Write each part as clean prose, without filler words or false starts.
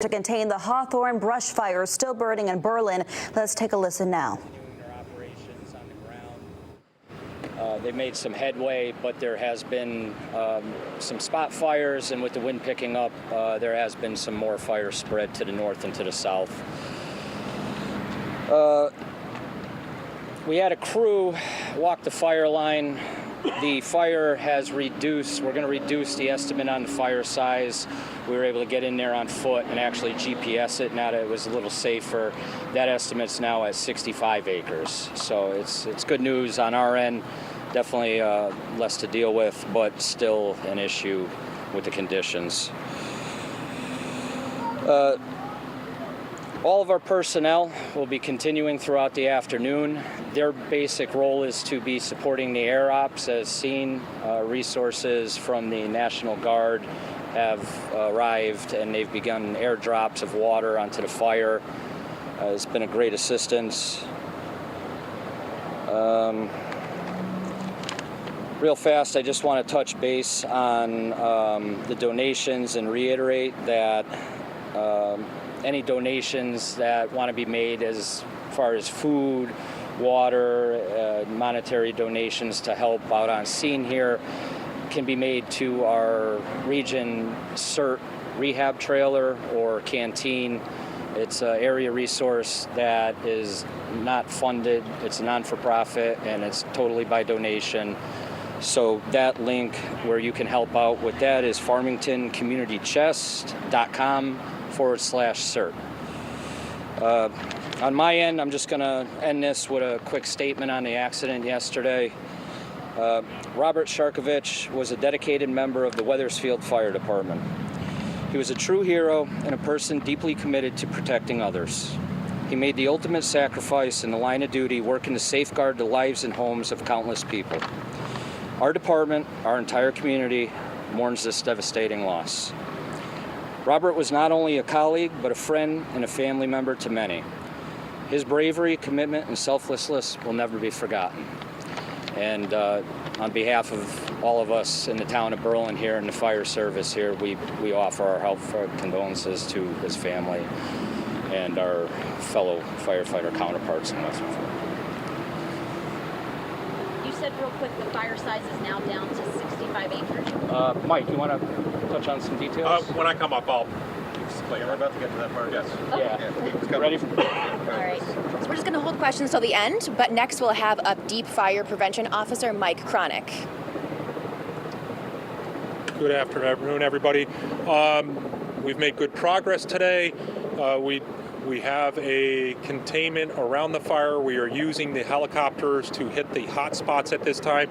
to contain the Hawthorne brush fire still burning in Berlin. Let's take a listen now. They made some headway, but there has been some spot fires, and with the wind picking up, there has been some more fire spread to the north and to the south. We had a crew walk the fire line. The fire has reduced. We're going to reduce the estimate on the fire size. We were able to get in there on foot and actually GPS it. Now that it was a little safer, that estimate's now at 65 acres. So it's good news on our end. Definitely less to deal with, but still an issue with the conditions. All of our personnel will be continuing throughout the afternoon. Their basic role is to be supporting the air ops as seen. Resources from the National Guard have arrived and they've begun airdrops of water onto the fire. It's been a great assistance. Real fast, I just want to touch base on the donations and reiterate that any donations that want to be made as far as food, water, monetary donations to help out on scene here can be made to our region CERT rehab trailer or canteen. It's an area resource that is not funded. It's a non-for-profit and it's totally by donation. So that link where you can help out with that is farmingtoncommunitychest.com/CERT. On my end, I'm just going to end this with a quick statement on the accident yesterday. Robert Sharkovich was a dedicated member of the Wethersfield Fire Department. He was a true hero and a person deeply committed to protecting others. He made the ultimate sacrifice in the line of duty, working to safeguard the lives and homes of countless people. Our department, our entire community, mourns this devastating loss. Robert was not only a colleague, but a friend and a family member to many. His bravery, commitment, and selflessness will never be forgotten. And on behalf of all of us in the town of Berlin here and the fire service here, we offer our heartfelt condolences to his family and our fellow firefighter counterparts in Westfield. You said real quick the fire size is now down to 65 acres. Mike, you want to touch on some details? When I come up, I'll explain. We're about to get to that part. Yes. Okay. Yeah. Ready? All right. So we're just going to hold questions till the end, but next we'll have up Deep Fire Prevention Officer Mike Cronick. Good afternoon, everybody. We've made good progress today. We have a containment around the fire. We are using the helicopters to hit the hot spots at this time.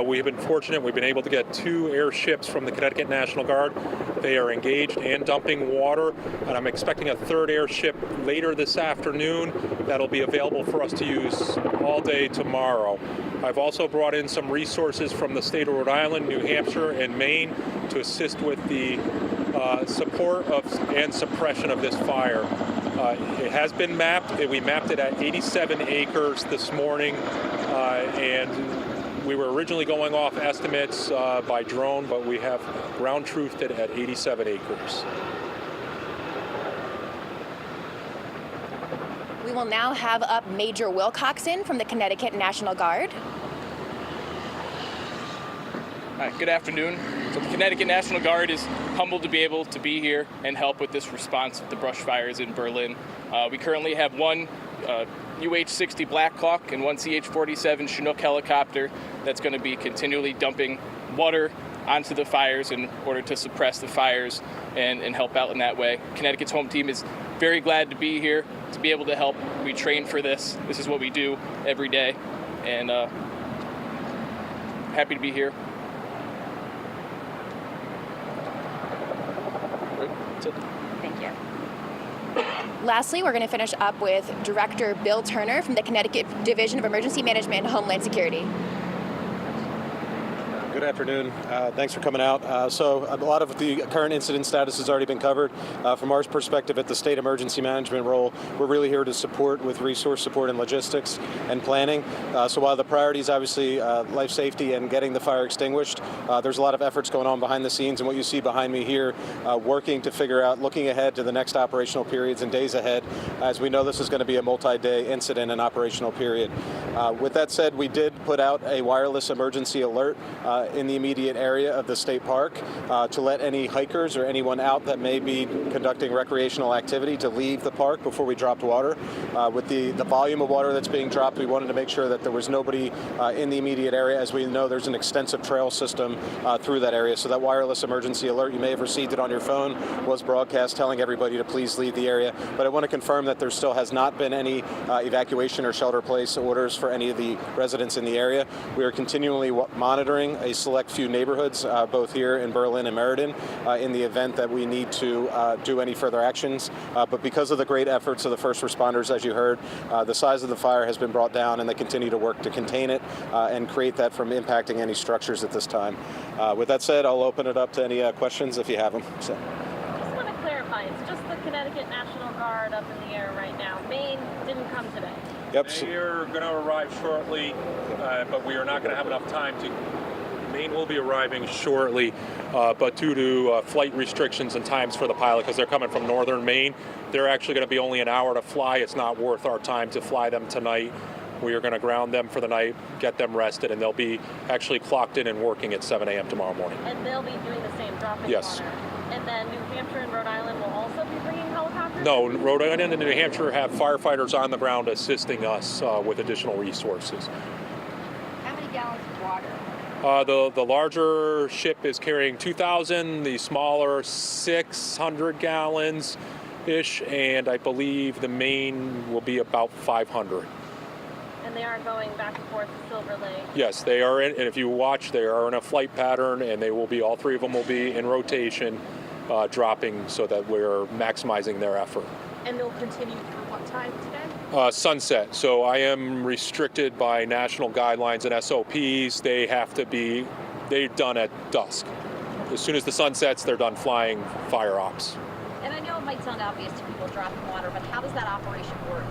We have been fortunate. We've been able to get 2 airships from the Connecticut National Guard. They are engaged and dumping water, and I'm expecting a 3rd airship later this afternoon that'll be available for us to use all day tomorrow. I've also brought in some resources from the state of Rhode Island, New Hampshire, and Maine to assist with the support of and suppression of this fire. It has been mapped. We mapped it at 87 acres this morning, and we were originally going off estimates by drone, but we have ground truthed it at 87 acres. We will now have up Major Wilcoxon from the Connecticut National Guard. Hi, good afternoon. So the Connecticut National Guard is humbled to be able to be here and help with this response to the brush fires in Berlin. We currently have 1 UH-60 Black Hawk and 1 CH-47 Chinook helicopter that's going to be continually dumping water onto the fires in order to suppress the fires and help out in that way. Connecticut's home team is very glad to be here, to be able to help. We train for this. This is what we do every day, and happy to be here. Thank you. Lastly, we're going to finish up with Director Bill Turner from the Connecticut Division of Emergency Management and Homeland Security. Good afternoon. Thanks for coming out. So a lot of the current incident status has already been covered. From our perspective at the state emergency management role, we're really here to support with resource support and logistics and planning. So while the priority is obviously life safety and getting the fire extinguished, there's a lot of efforts going on behind the scenes. And what you see behind me here, working to figure out, looking ahead to the next operational periods and days ahead, as we know this is going to be a multi-day incident and operational period. With that said, we did put out a wireless emergency alert in the immediate area of the state park to let any hikers or anyone out that may be conducting recreational activity to leave the park before we dropped water. With the volume of water that's being dropped, we wanted to make sure that there was nobody in the immediate area. As we know, there's an extensive trail system through that area. So that wireless emergency alert, you may have received it on your phone, was broadcast telling everybody to please leave the area. But I want to confirm that there still has not been any evacuation or shelter place orders for any of the residents in the area. We are continually monitoring a select few neighborhoods, both here in Berlin and Meriden, in the event that we need to do any further actions. But because of the great efforts of the first responders, as you heard, the size of the fire has been brought down, and they continue to work to contain it and create that from impacting any structures at this time. With that said, I'll open it up to any questions if you have them. So. Just want to clarify, it's just the Connecticut National Guard up in the air right now. Maine didn't come today. Yep. They are going to arrive shortly, but we are not going to have enough time to. Maine will be arriving shortly, but due to flight restrictions and times for the pilot, because they're coming from northern Maine, they're actually going to be only an hour to fly. It's not worth our time to fly them tonight. We are going to ground them for the night, get them rested, and they'll be actually clocked in and working at 7 a.m. tomorrow morning. And they'll be doing the same dropping Yes. water. And then New Hampshire and Rhode Island will also be bringing helicopters? No, Rhode Island and New Hampshire have firefighters on the ground assisting us with additional resources. How many gallons of water? The larger ship is carrying 2,000, the smaller 600 gallons-ish, and I believe the Maine will be about 500. And they are going back and forth to Silver Lake. Yes, they are, and if you watch, they are in a flight pattern, and they will be, all three of them will be in rotation, dropping so that we're maximizing their effort. And they'll continue through what time today? Sunset. So I am restricted by national guidelines and SOPs. They have to be, they're done at dusk. As soon as the sun sets, they're done flying fire ops. And I know it might sound obvious to people dropping water, but how does that operation work?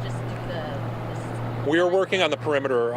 Just do the... We are working on the perimeter.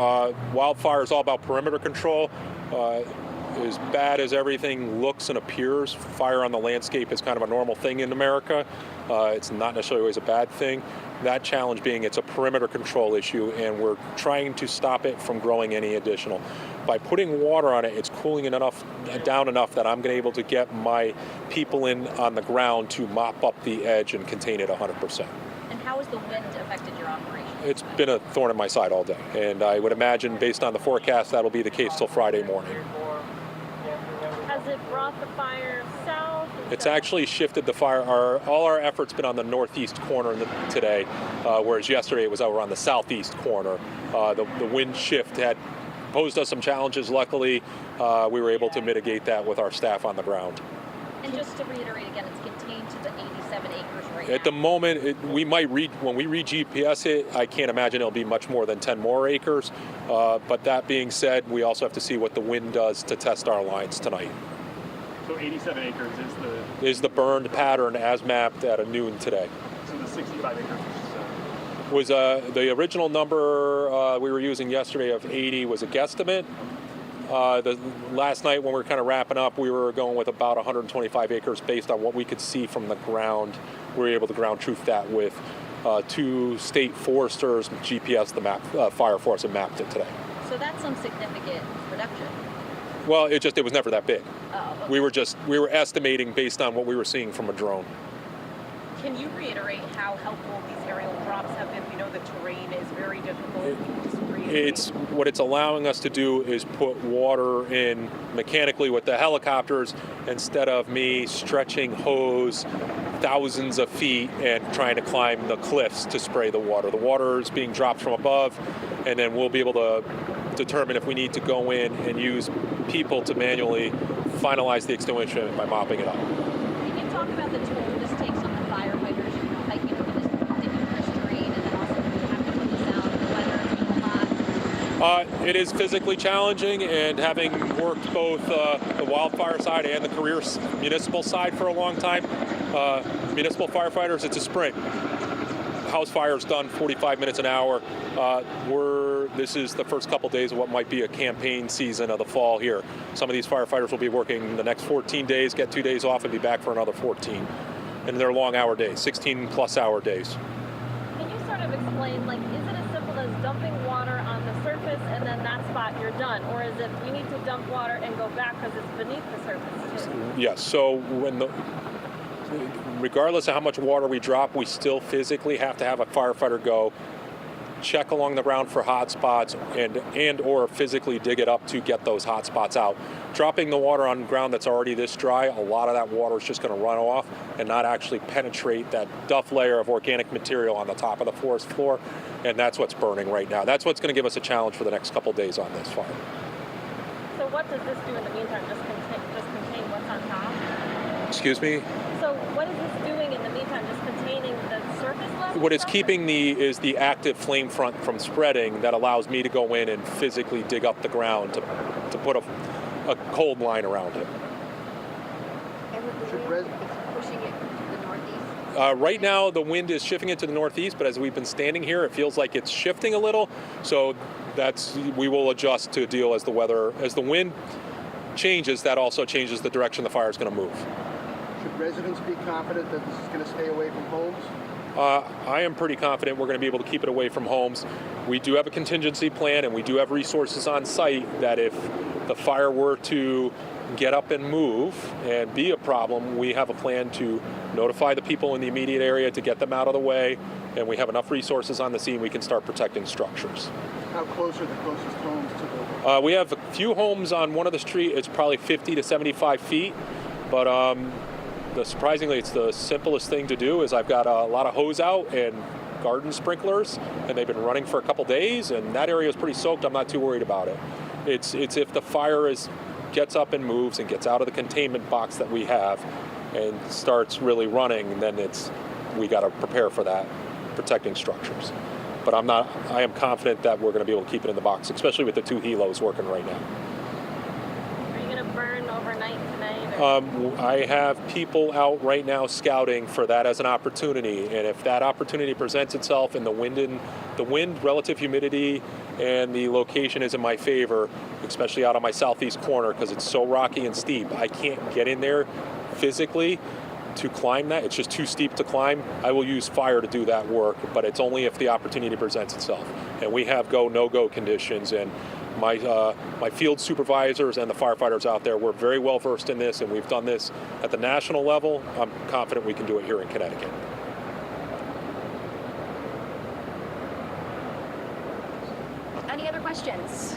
Wildfire is all about perimeter control. As bad as everything looks and appears, fire on the landscape is kind of a normal thing in America. It's not necessarily always a bad thing. That challenge being it's a perimeter control issue, and we're trying to stop it from growing any additional. By putting water on it, it's cooling it down enough that I'm going to be able to get my people in on the ground to mop up the edge and contain it 100%. And how has the wind affected your operation? It's been a thorn in my side all day, and I would imagine, based on the forecast, that'll be the case till Friday morning. Has it brought the fire south? It's actually shifted the fire. All our efforts been on the northeast corner today, whereas yesterday it was over on the southeast corner. The wind shift had posed us some challenges. Luckily, we were able to mitigate that with our staff on the ground. And just to reiterate again, it's contained to the 87 acres right now. At the moment, we might when we re-GPS it, I can't imagine it'll be much more than 10 more acres. But that being said, we also have to see what the wind does to test our lines tonight. So 87 acres Is the burned pattern as mapped at noon today. So the 65 acres Was the original number we were using yesterday of 80 was a guesstimate. The last night when we were kind of wrapping up, we were going with about 125 acres based on what we could see from the ground. We were able to ground truth that with two state foresters GPS the map, fire for us and mapped it today. So that's some significant reduction. Well, it was never that big. Oh, okay. We were estimating based on what we were seeing from a drone. Can you reiterate how helpful these aerial drops have been? We know the terrain is very difficult. What it's allowing us to do is put water in mechanically with the helicopters instead of me stretching hose thousands of feet and trying to climb the cliffs to spray the water. The water is being dropped from above, and then we'll be able to determine if we need to go in and use people to manually finalize the extinguishment by mopping it up. Can you talk about the toll this takes on the firefighters, hiking over this dangerous terrain, and then also when you have to put this out in the weather, it's hot? It is physically challenging, and having worked both the wildfire side and the career municipal side for a long time, municipal firefighters, it's a sprint. House fire's done 45 minutes an hour. This is the first couple days of what might be a campaign season of the fall here. Some of these firefighters will be working the next 14 days, get 2 days off, and be back for another 14. And they're long hour days, 16+ hour days. Can you sort of explain, like, is it as simple as dumping water on the surface and then that spot you're done? Or is it we need to dump water and go back because it's beneath the surface too? Yes, so regardless of how much water we drop, we still physically have to have a firefighter go check along the ground for hot spots and or physically dig it up to get those hot spots out. Dropping the water on ground that's already this dry, a lot of that water is just going to run off and not actually penetrate that duff layer of organic material on the top of the forest floor, and that's what's burning right now. That's what's going to give us a challenge for the next couple days on this fire. So what does this do in the meantime? Just contain what's on top? Excuse me? So what is this doing in the meantime? Just containing the surface level? What it's keeping is the active flame front from spreading that allows me to go in and physically dig up the ground to put a cold line around it. It's pushing it to the northeast. Right now, the wind is shifting it to the northeast, but as we've been standing here, it feels like it's shifting a little. So we will adjust to deal as the wind changes. That also changes the direction the fire is going to move. Should residents be confident that this is going to stay away from homes? I am pretty confident we're going to be able to keep it away from homes. We do have a contingency plan, and we do have resources on site that if the fire were to get up and move and be a problem, we have a plan to notify the people in the immediate area to get them out of the way, and we have enough resources on the scene we can start protecting structures. How close are the closest homes to the... We have a few homes on one of the street. It's probably 50 to 75 feet, but surprisingly, it's the simplest thing to do. Is I've got a lot of hose out and garden sprinklers, and they've been running for a couple days, and that area is pretty soaked. I'm not too worried about it. It's if the fire gets up and moves and gets out of the containment box that we have and starts really running, then we got to prepare for that, protecting structures. But I am confident that we're going to be able to keep it in the box, especially with the 2 helos working right now. Are you going to burn overnight tonight? I have people out right now scouting for that as an opportunity, and if that opportunity presents itself and the wind, relative humidity, and the location is in my favor, especially out on my southeast corner because it's so rocky and steep, I can't get in there physically to climb that. It's just too steep to climb. I will use fire to do that work, but it's only if the opportunity presents itself. And we have go, no-go conditions, and my field supervisors and the firefighters out there, we're very well versed in this, and we've done this at the national level. I'm confident we can do it here in Connecticut. Any other questions?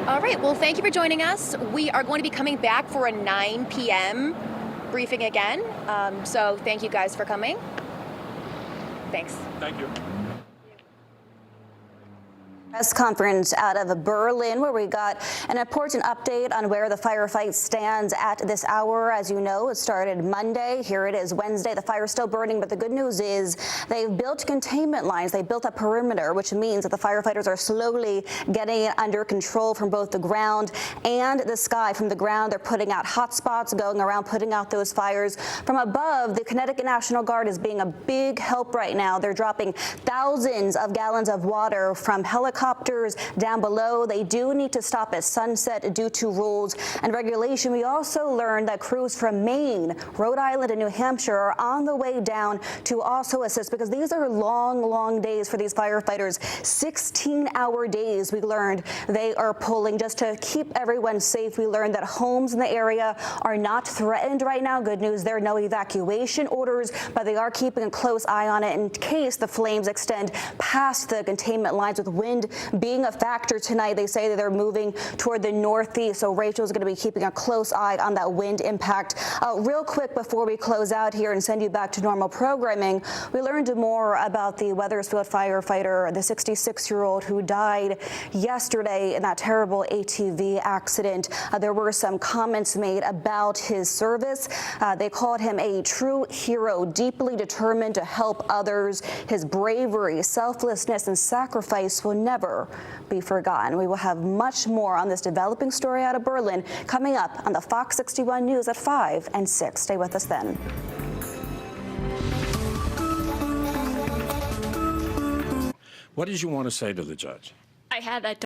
All right, well, thank you for joining us. We are going to be coming back for a 9 p.m. briefing again. So thank you guys for coming. Thanks. Thank you. Press conference out of Berlin, where we got an important update on where the firefight stands at this hour. As you know, it started Monday. Here it is Wednesday. The fire is still burning, but the good news is they've built containment lines. They built a perimeter, which means that the firefighters are slowly getting it under control from both the ground and the sky. From the ground, they're putting out hot spots, going around, putting out those fires. From above, the Connecticut National Guard is being a big help right now. They're dropping thousands of gallons of water from helicopters down below. They do need to stop at sunset due to rules and regulation. We also learned that crews from Maine, Rhode Island, and New Hampshire are on the way down to also assist, because these are long, long days for these firefighters. 16-hour days, we learned they are pulling just to keep everyone safe. We learned that homes in the area are not threatened right now. Good news, there are no evacuation orders, but they are keeping a close eye on it in case the flames extend past the containment lines with wind wind being a factor tonight. They say that they're moving toward the northeast, so Rachel's going to be keeping a close eye on that wind impact. Real quick before we close out here and send you back to normal programming, we learned more about the Wethersfield firefighter, the 66-year-old who died yesterday in that terrible ATV accident. There were some comments made about his service. They called him a true hero, deeply determined to help others. His bravery, selflessness, and sacrifice will never be forgotten. We will have much more on this developing story out of Berlin coming up on the Fox 61 News at 5 and 6. Stay with us then. What did you want to say to the judge? I had that